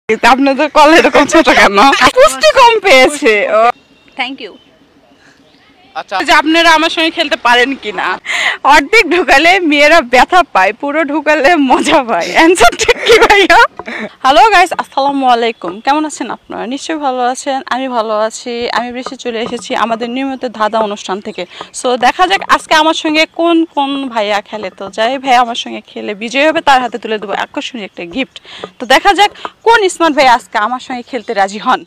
আপনাদের কল এরকম ছোট কেন? পুষ্টি কম পেয়েছে। Thank you. আচ্ছা, যে আপনারা আমার সঙ্গে খেলতে পারেন কিনা? অর্ধেক ঢুকালে মেয়েরা ব্যথা পায়, পুরো ঢুকালে মজা পায়। অ্যানসার ঠিক কি ভাইয়া? হ্যালো গাইস, আসসালামু আলাইকুম। কেমন আছেন আপনারা? নিশ্চয়ই ভালো আছেন। আমি ভালো আছি। আমি বেশি চলে এসেছি আমাদের নিয়মিত ধাঁধা অনুষ্ঠান থেকে। সো দেখা যাক আজকে আমার সঙ্গে কোন কোন ভাইয়া খেলে। তো যাই ভাইয়া আমার সঙ্গে খেলে বিজয়ী হবে তার হাতে তুলে দেবো আকর্ষণীয় একটা গিফট। তো দেখা যাক কোন স্মার্ট ভাইয়া আজকে আমার সঙ্গে খেলতে রাজি হন।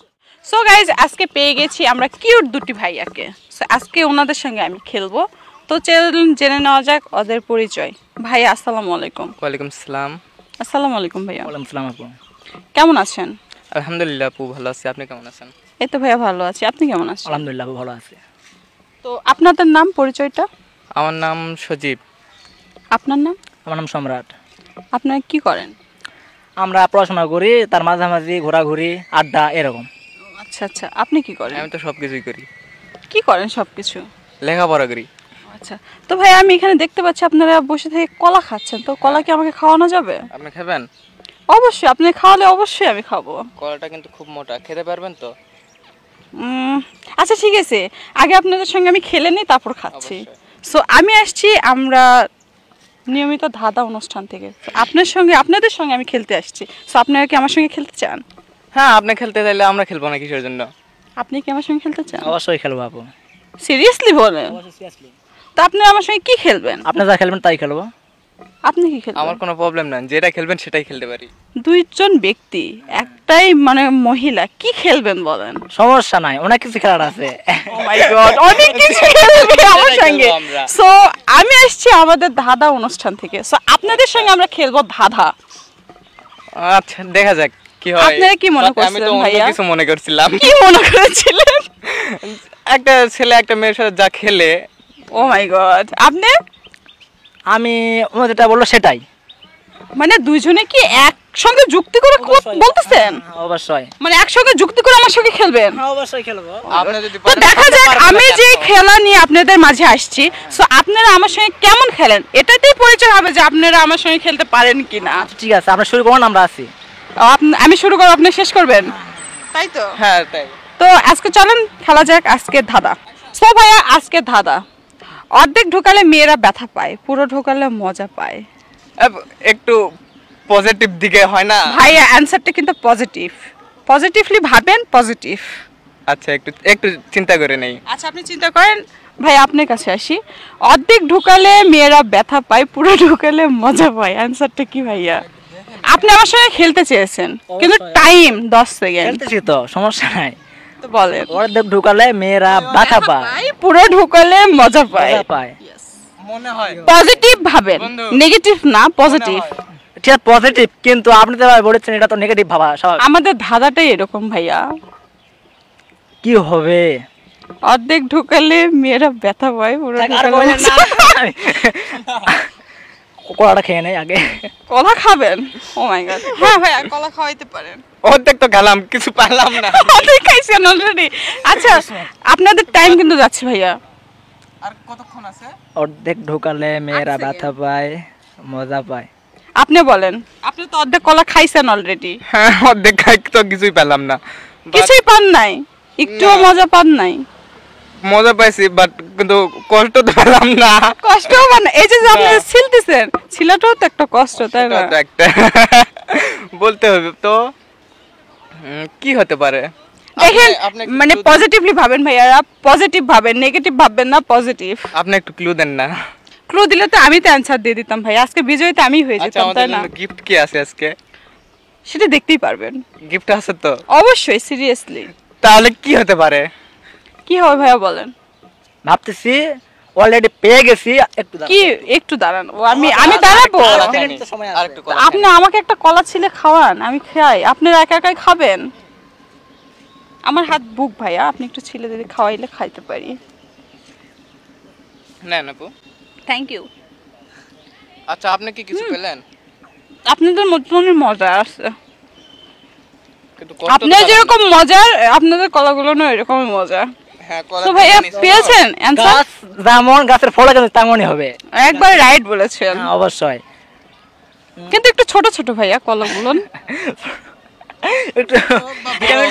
সো গাইজ, আজকে পেয়ে গেছি আমরা কিউট দুটি ভাইয়াকে। সো আজকে ওনাদের সঙ্গে আমি খেলবো। তো চলুন জেনে নেওয়া যাক ওদের পরিচয়। ভাইয়া আসসালামু আলাইকুম। ওয়ালাইকুম আসসালাম। আসসালামু আলাইকুম ভাইয়া। ওয়ালাইকুম আসসালাম আপু। কেমন আছেন? আলহামদুলিল্লাহ আপু ভালো আছি, আপনি কেমন আছেন? এই তো ভাইয়া ভালো আছি। আপনি কেমন আছেন? আলহামদুলিল্লাহ আপু ভালো আছি। তো আপনাদের নাম, পরিচয়টা? আমার নাম সজীব। আপনার নাম? আমার নাম সম্রাট। আপনারা কি করেন? আমরা পড়াশোনা করি, তার মাঝামাঝি ঘোরাঘুরি, আড্ডা এরকম। আচ্ছা আচ্ছা, আপনি কি করেন? আমি তো সব কিছুই করি। কি করেন সবকিছু? লেখাপড়া করি। আচ্ছা, তো ভাই আমি এখানে দেখতে পাচ্ছি আপনারা বসে থেকে কলা খাচ্ছেন। তো কলা কি আমাকে খাওয়ানো যাবে? আপনি খাবেন? অবশ্যই, আপনি খাওয়ালে অবশ্যই আমি খাবো। কলাটা কিন্তু খুব মোটা, খেতে পারবেন তো? আচ্ছা ঠিক আছে, আগে আপনাদের সঙ্গে আমি খেলে নিই, তারপর খাচ্ছি। অবশ্যই। সো আমি আসছি আমরা নিয়মিত ধাঁধা অনুষ্ঠান থেকে। So, আপনাদের সঙ্গে আমি খেলতে আসছি। সো আপনারা কি আমার সঙ্গে খেলতে চান? হ্যাঁ, আপনি খেলতে চাইলে আমরা খেলবো না কিসের জন্য? আপনি কি আমার সঙ্গে খেলতে চান? অবশ্যই খেলবো আপু। সিরিয়াসলি বলেন? তো আপনি আমার সঙ্গে কি খেলবেন? আপনি যা খেলবেন তাই খেলবো। আপনি কি খেলবেন? আমার কোনো প্রবলেম না, যেটা খেলবেন সেটাই খেলতে পারি। দুইজন ব্যক্তি, একটাই মানে মহিলা, কি খেলবেন বলেন? সমস্যা নাই, অনেক কিছু খেলার আছে। ও মাই গড, অনেক কিছু খেলবে আমার সঙ্গে। সো আমি আসছি আমাদের ধাঁধা অনুষ্ঠান থেকে। সো আপনাদের সঙ্গে আমরা খেলবো ধাঁধা। আচ্ছা, দেখা যাক কি হয়। আপনারা কি মনে আমি করছিলেন তো অন্য ভাইয়া? কিছু মনে করছিলাম। কি মনে করেছিলেন? একটা ছেলে একটা মেয়ের সাথে যা খেলে। ও মাই গড, আপনি? আমি ও যেটা বললো সেটাই। মানে দুইজনে কি একসঙ্গে যুক্তি করে বলতেছেন? অবশ্যই। মানে একসঙ্গে যুক্তি করে আমার সঙ্গে খেলবেন? অবশ্যই খেলবো। আপনি যদি তো দেখা যাক আমি যে খেলা নিয়ে আপনাদের মাঝে আসছি, সো আপনারা আমার সঙ্গে কেমন খেলেন এটাতেই পরিচয় হবে যে আপনারা আমার সঙ্গে খেলতে পারেন কিনা। ঠিক আছে, আমরা শুরু করুন, আমরা আছি। আমি শুরু করব, আপনি শেষ করবেন, তাই তো? হ্যাঁ তাই। তো আজকে চলেন খেলা যাক আজকে ধাঁধা। সো ভাইয়া, আজকে ধাঁধা। অর্ধেক ঢোকালে মেয়েরা ব্যথা পায়, পুরো ঢোকালে মজা পায়। একটু পজিটিভ দিকে হয় না ভাইয়া? অ্যানসারটা কিন্তু পজিটিভ। পজিটিভলি ভাবেন, পজিটিভ। আচ্ছা, একটু একটু চিন্তা করে নেই। আচ্ছা, আপনি চিন্তা করেন। ভাই আপনার কাছে আসি। অর্ধেক ঢুকালে মেয়েরা ব্যথা পায়, পুরো ঢুকালে মজা পায়। অ্যানসারটা কি ভাইয়া? আপনি আমার সঙ্গে খেলতে চেয়েছেন, কিন্তু টাইম 10 সেকেন্ড। খেলতেছি তো, সমস্যা নাই। তো বলেন। অর্ধেক ঢুকালে মেয়েরা ব্যথা পায়, পুরো ঢুকালে মজা পায়। মজা পায়। মনে হয় পজিটিভ ভাবেন, নেগেটিভ না, পজিটিভ। ঠিক আছে, পজিটিভ, কিন্তু আপনি তো বলেছেন এটা তো নেগেটিভ ভাবা স্বাভাবিক। আমাদের ধাঁধাটাই এরকম ভাইয়া। কি হবে? অর্ধেক ঢুকালে মেয়েরা ব্যথা পায়, পুরো ঢুকালে মজা পায়। কলাটা খেয়ে নেই আগে। কলা খাবেন? ও মাই গড, হ্যাঁ ভাইয়া কলা খাওয়াইতে পারেন। অর্ধেক তো খেলাম, কিছু পারলাম না। অর্ধেক খাইছেন অলরেডি। আচ্ছা, আপনাদের টাইম কিন্তু যাচ্ছে ভাইয়া। আর কতক্ষণ আছে? অর্ধেক ঢোকালে মেয়েরা 8 ব্যথা পায়, মজা পায়। আপনি বলেন। আপনি তো অর্ধেক কলা খাইছেন অলরেডি। হ্যাঁ, অর্ধেক খাই তো কিছুই পেলাম না। কিছুই পান নাই? একটুও মজা পান নাই? মজা পাইছি, বাট কিন্তু কষ্ট তো পেলাম না। কষ্ট মানে এই যে আপনি ছিলতেছেন, ছিলাটাও তো একটা কষ্ট, তাই না? সেটা তো একটা বলতে হবে তো। কি হতে পারে? দেখেন, আপনি একটু মানে clue দেন। পজিটিভলি ভাবেন ভাইয়ারা, পজিটিভ ভাবেন, নেগেটিভ ভাববেন না, পজিটিভ। আপনি একটু ক্লু দেন না। ক্লু দিলে তো আমি তো অ্যানসার দিয়ে দিতাম ভাই, আজকে বিজয়ীতে আমি হয়ে আচ্ছা, যেতাম, আমাদের তাই না? জন্য গিফট কি আছে আজকে? সেটা দেখতেই পারবেন। গিফট আছে তো? অবশ্যই, সিরিয়াসলি। তাহলে কি হতে পারে? কি হবে ভাইয়া বলেন? ভাবতেছি, অলরেডি পেয়ে গেছি। একটু দাঁড়াও। কি একটু দাঁড়ান, আমি দাঁড়াবো? আরেকটু কলা আপনি আমাকে একটা কলা ছিলে খাওয়ান, আমি খাই, আপনারা একা একাই খাবেন? আমার হাত বুক ভাইয়া, আপনি একটু ছিলে দিদি খাওয়াইলে খাইতে পারি। নেন আপু। Thank you. আচ্ছা, আপনি কি কিছু পেলেন? আপনাদের মতনই মজা আছে। কিন্তু কষ্ট তো আপনার পেলাম যেরকম মজার, আপনাদের কলাগুলো না এরকমই মজা। না। হ্যাঁ, কলা তো ভাইয়া পেয়ে নিছি। পেয়েছেন অ্যানসার? গাছ যেমন, গাছের ফল কিন্তু তেমনই হবে। একবার রাইট বলেছেন, হ্যাঁ, অবশ্যই। কিন্তু একটু ছোট ছোট ভাইয়া কলাগুলো। একটু ভিটামিন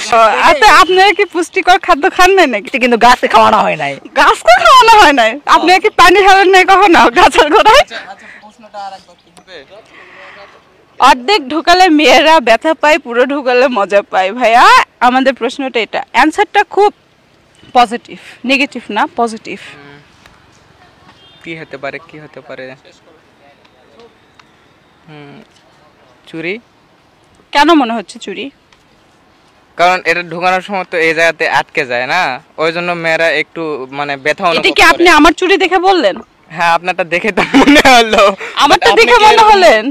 আচ্ছা আপনারা কি পুষ্টিকর খাদ্য খান নাই নাকি? কিন্তু গাছে খাওয়ানো হয় নাই। গাছকে খাওয়ানো হয় নাই? আপনারা কি পানি খাবেন নাই কখনো গাছের গোড়ায়? অর্ধেক ঢোকালে মেয়েরা ব্যথা পায়, পুরো ঢোকালে মজা পায়। ভাইয়া আমাদের প্রশ্নটা এটা, অ্যানসারটা খুব পজিটিভ, নেগেটিভ না, পজিটিভ। কি হতে পারে, কি হতে পারে? চুরি। কেন মনে হচ্ছে চুরি? কারণ এটা ঢোকানোর সময় তো এই জায়গাতে আটকে যায় না, ওই জন্য মেয়েরা একটু মানে ব্যথা অনুভব করে। এটা কি আপনি আমার চুরি দেখে বললেন? হ্যাঁ, আপনারটা দেখে তো মনে হলো। আমারটা দেখে মনে হলেন?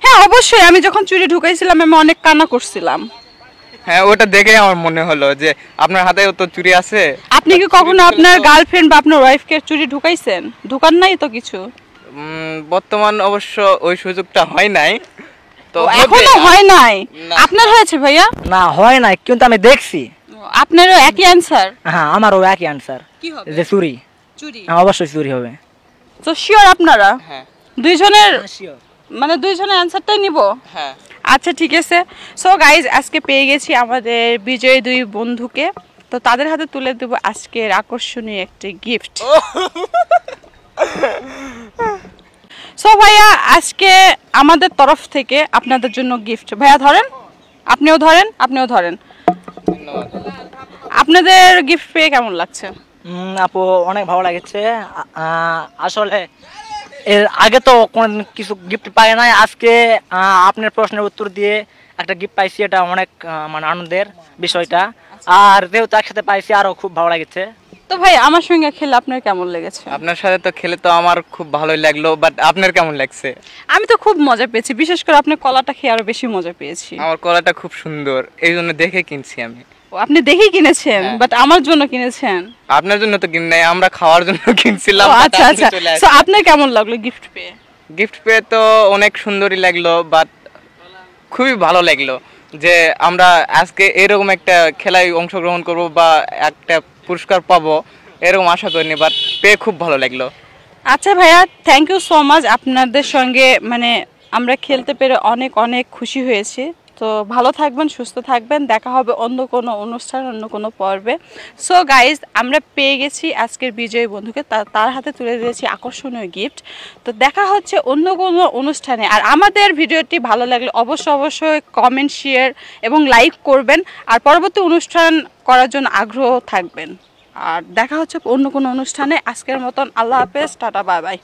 হ্যাঁ অবশ্যই, আমি যখন চুরি ঢুকাইছিলাম আমি অনেক কান্না করছিলাম। হ্যাঁ, ওটা দেখে আমার মনে হলো যে আপনার হাতেও তো চুরি আছে। আপনি কি কখনো আপনার গার্লফ্রেন্ড বা আপনার ওয়াইফকে চুরি ঢুকাইছেন? ঢুকান নাই তো কিছু? বর্তমান অবশ্য ওই সুযোগটা হয় নাই, তো এখনো হয় নাই। আপনার হয়েছে ভাইয়া? না হয় নাই, কিন্তু আমি দেখছি। আপনারও একই অ্যানসার? হ্যাঁ আমারও একই অ্যানসার, যে চুরি। চুরি? অবশ্যই চুরি হবে। তো শিওর আপনারা? হ্যাঁ। দুইজনের মানে দুইজনের অ্যানসারটাই নিব? হ্যাঁ। আচ্ছা ঠিক আছে। সো গাইজ আজকে পেয়ে গেছি আমাদের বিজয়ী দুই বন্ধুকে, তো তাদের হাতে তুলে দেব আজকের আকর্ষণীয় একটি গিফট। সো ভাইয়া আজকে আমাদের তরফ থেকে আপনাদের জন্য গিফট। ভাইয়া ধরেন, আপনিও ধরেন, আপনিও ধরেন। আপনাদের গিফট পেয়ে কেমন লাগছে? আপু অনেক ভালো লাগছে। আসলে এর আগে তো কোন কিছু গিফট পাই নাই, আজকে আপনার প্রশ্নের উত্তর দিয়ে একটা গিফট পাইছি, এটা অনেক মানে আনন্দের বিষয়টা। আর যেহেতু একসাথে পাইছি আরো খুব ভালো লাগছে। তো ভাই আমার সঙ্গে খেলে আপনার কেমন লেগেছে? আপনার সাথে তো খেলে তো আমার খুব ভালোই লাগলো, বাট আপনার কেমন লাগছে? আমি তো খুব মজা পেয়েছি, বিশেষ করে আপনার কলাটা খেয়ে আরো বেশি মজা পেয়েছি। আমার কলাটা খুব সুন্দর, এই জন্য দেখে কিনছি আমি। আপনি দেখেই কিনেছেন? বাট আমার জন্য কিনেছেন? আপনার জন্য তো কিনি নাই, আমরা খাওয়ার জন্য কিনছিলাম। আচ্ছা আচ্ছা। সো আপনার কেমন লাগলো গিফট পেয়ে? গিফট পেয়ে তো অনেক সুন্দরই লাগলো, বাট খুবই ভালো লাগলো যে আমরা আজকে এরকম একটা খেলায় অংশগ্রহণ করব বা একটা পুরস্কার পাবো এরকম আশা করিনি, বাট পেয়ে খুব ভালো লাগলো। আচ্ছা ভাইয়া, থ্যাংক ইউ সো মাচ। আপনাদের সঙ্গে মানে আমরা খেলতে পেরে অনেক অনেক খুশি হয়েছি। তো ভালো থাকবেন, সুস্থ থাকবেন, দেখা হবে অন্য কোনো অনুষ্ঠান, অন্য কোনো পর্বে। সো গাইজ আমরা পেয়ে গেছি আজকের বিজয়ী বন্ধুকে, তার হাতে তুলে দিয়েছি আকর্ষণীয় গিফট। তো দেখা হচ্ছে অন্য কোনো অনুষ্ঠানে। আর আমাদের ভিডিওটি ভালো লাগলে অবশ্যই কমেন্ট, শেয়ার এবং লাইক করবেন, আর পরবর্তী অনুষ্ঠান করার জন্য আগ্রহ থাকবেন। আর দেখা হচ্ছে অন্য কোনো অনুষ্ঠানে। আজকের মতন আল্লাহ হাফেজ, টাটা, বাই বাই।